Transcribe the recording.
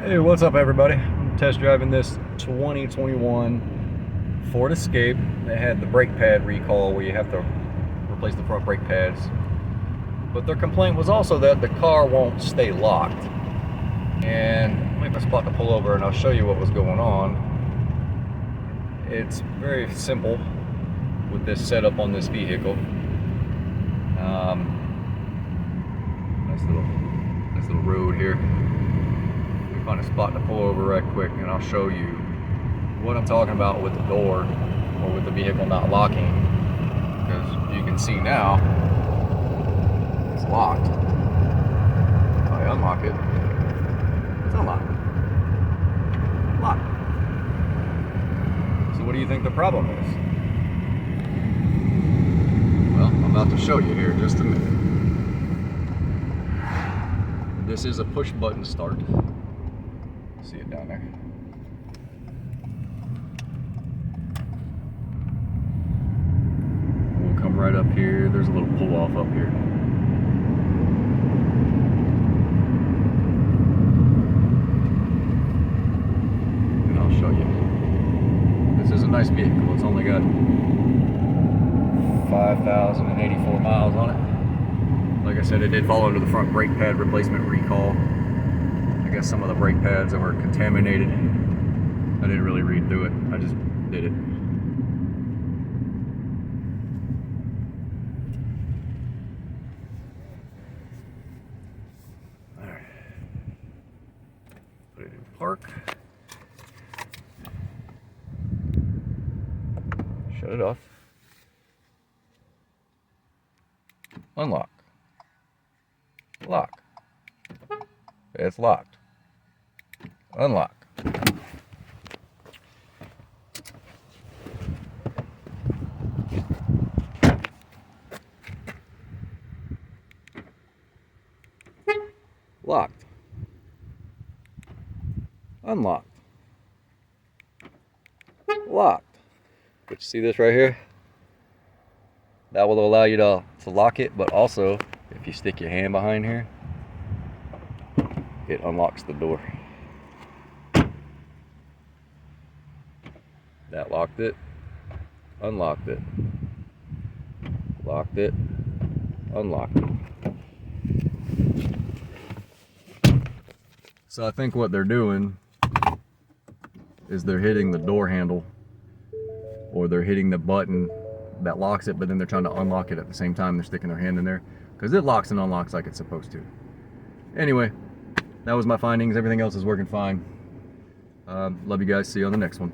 Hey, what's up everybody? I'm test driving this 2021 Ford Escape. They had the brake pad recall where you have to replace the front brake pads. But their complaint was also that the car won't stay locked. And we have a spot to pull over and I'll show you what was going on. It's very simple with this setup on this vehicle. Nice little road here. Find a spot to pull over right quick and I'll show you what I'm talking about with the door or with the vehicle not locking, because you can see now it's locked. If I unlock it, it's unlocked. Locked. So what do you think the problem is? Well, I'm about to show you here in just a minute. This is a push button start. See it down there. We'll come right up here. There's a little pull off up here. And I'll show you. This is a nice vehicle. It's only got 5,084 miles on it. Like I said, it did fall under the front brake pad replacement recall. I guess some of the brake pads that were contaminated. I didn't really read through it. I just did it. All right. Put it in park. Shut it off. Unlock. Lock. It's locked. Unlock. Locked. Unlocked. Locked. But you see this right here? That will allow you to lock it, but also if you stick your hand behind here, it unlocks the door. That locked it, unlocked it, locked it, unlocked it. So I think what they're doing is they're hitting the door handle, or they're hitting the button that locks it, but then they're trying to unlock it at the same time. They're sticking their hand in there because it locks and unlocks like it's supposed to. Anyway, that was my findings. Everything else is working fine. Love you guys. See you on the next one.